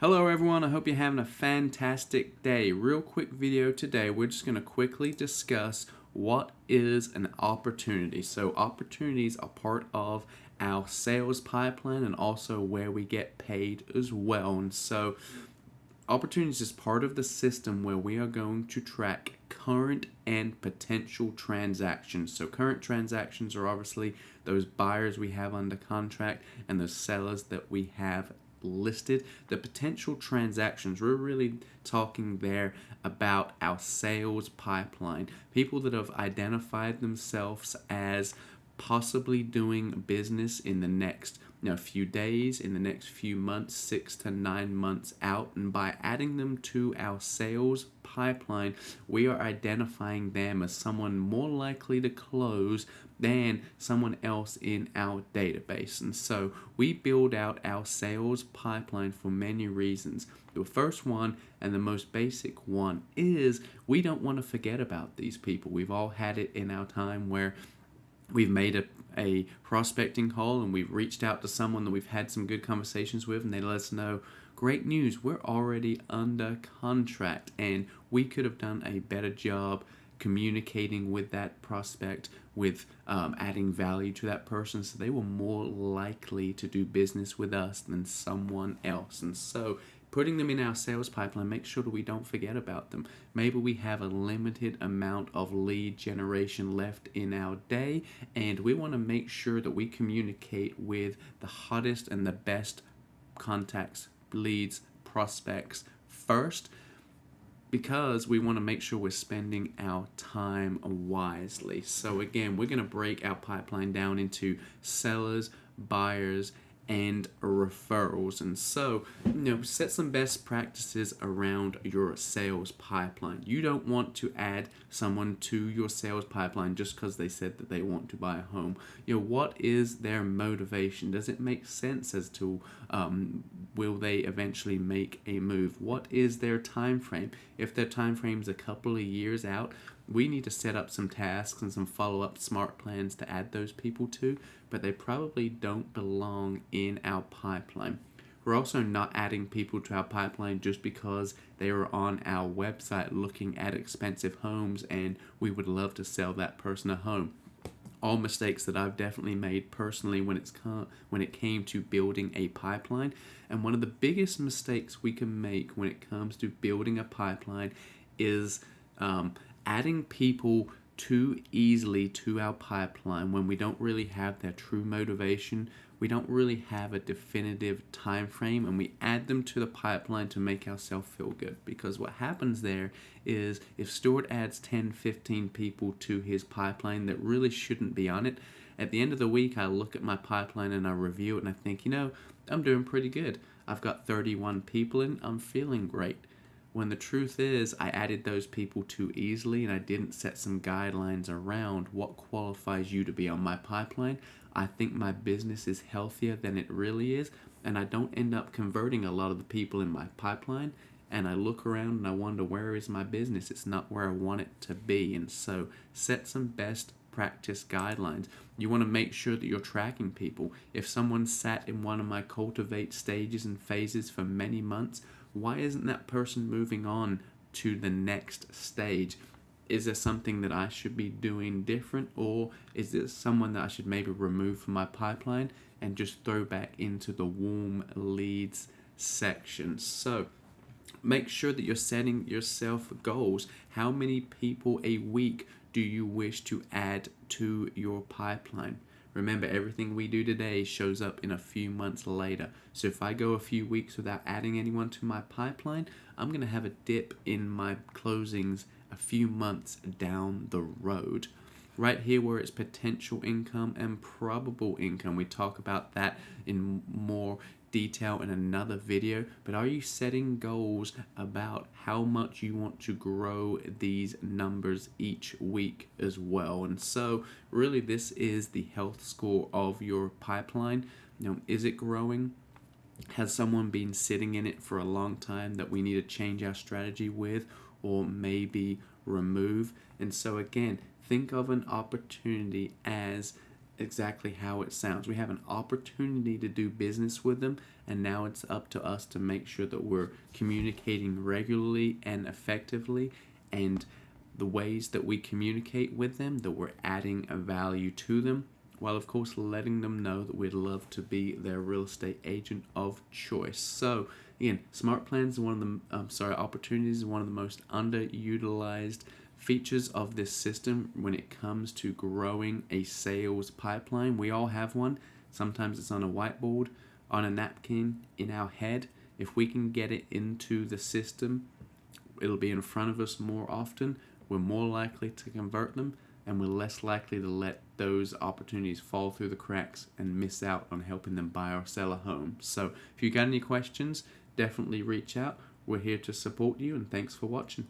Hello everyone, I hope you're having a fantastic day. Real quick video today, we're just going to quickly discuss what is an opportunity. So opportunities are part of our sales pipeline and also where we get paid as well. And so opportunities is part of the system where we are going to track current and potential transactions. So current transactions are obviously those buyers we have under contract and those sellers that we have listed. The potential transactions, we're really talking there about our sales pipeline. People that have identified themselves as possibly doing business in the next few days, in the next few months, 6 to 9 months out. And by adding them to our sales pipeline, we are identifying them as someone more likely to close than someone else in our database. And so we build out our sales pipeline for many reasons. The first one and the most basic one is we don't want to forget about these people. We've all had it in our time where we've made a prospecting call and we've reached out to someone that we've had some good conversations with, and they let us know, great news, we're already under contract, and we could have done a better job communicating with that prospect, with adding value to that person, so they were more likely to do business with us than someone else. And so putting them in our sales pipeline, make sure that we don't forget about them. Maybe we have a limited amount of lead generation left in our day, and we want to make sure that we communicate with the hottest and the best contacts, leads, prospects first, because we want to make sure we're spending our time wisely. So again, we're going to break our pipeline down into sellers, buyers, and referrals. And so, set some best practices around your sales pipeline. You don't want to add someone to your sales pipeline just because they said that they want to buy a home. What is their motivation? Does it make sense as to will they eventually make a move? What is their time frame? If their time frame is a couple of years out, we need to set up some tasks and some follow-up smart plans to add those people to, but they probably don't belong in our pipeline. We're also not adding people to our pipeline just because they are on our website looking at expensive homes and we would love to sell that person a home. All mistakes that I've definitely made personally when it came to building a pipeline. And one of the biggest mistakes we can make when it comes to building a pipeline is adding people too easily to our pipeline when we don't really have their true motivation. We don't really have a definitive time frame, and we add them to the pipeline to make ourselves feel good. Because what happens there is if Stuart adds 10, 15 people to his pipeline that really shouldn't be on it, at the end of the week I look at my pipeline and I review it and I think, I'm doing pretty good. I've got 31 people in, I'm feeling great. When the truth is, I added those people too easily and I didn't set some guidelines around what qualifies you to be on my pipeline. I think my business is healthier than it really is, and I don't end up converting a lot of the people in my pipeline, and I look around and I wonder, where is my business? It's not where I want it to be. And so set some best practice guidelines. You want to make sure that you're tracking people. If someone sat in one of my cultivate stages and phases for many months, why isn't that person moving on to the next stage? Is there something that I should be doing different, or is there someone that I should maybe remove from my pipeline and just throw back into the warm leads section? So make sure that you're setting yourself goals. How many people a week do you wish to add to your pipeline? Remember, everything we do today shows up in a few months later. So if I go a few weeks without adding anyone to my pipeline, I'm going to have a dip in my closings a few months down the road. Right here where it's potential income and probable income, we talk about that in more detail in another video. But are you setting goals about how much you want to grow these numbers each week as well? And so really this is the health score of your pipeline. Is it growing? Has someone been sitting in it for a long time that we need to change our strategy with, or maybe remove? And so again, think of an opportunity as exactly how it sounds. We have an opportunity to do business with them, and now it's up to us to make sure that we're communicating regularly and effectively, and the ways that we communicate with them, that we're adding a value to them, while of course letting them know that we'd love to be their real estate agent of choice. So again, smart plans is one of the opportunities is one of the most underutilized features of this system when it comes to growing a sales pipeline. We all have one. Sometimes it's on a whiteboard, on a napkin, in our head. If we can get it into the system, it'll be in front of us more often. We're more likely to convert them, and we're less likely to let those opportunities fall through the cracks and miss out on helping them buy or sell a home. So if you got any questions, definitely reach out. We're here to support you, and thanks for watching.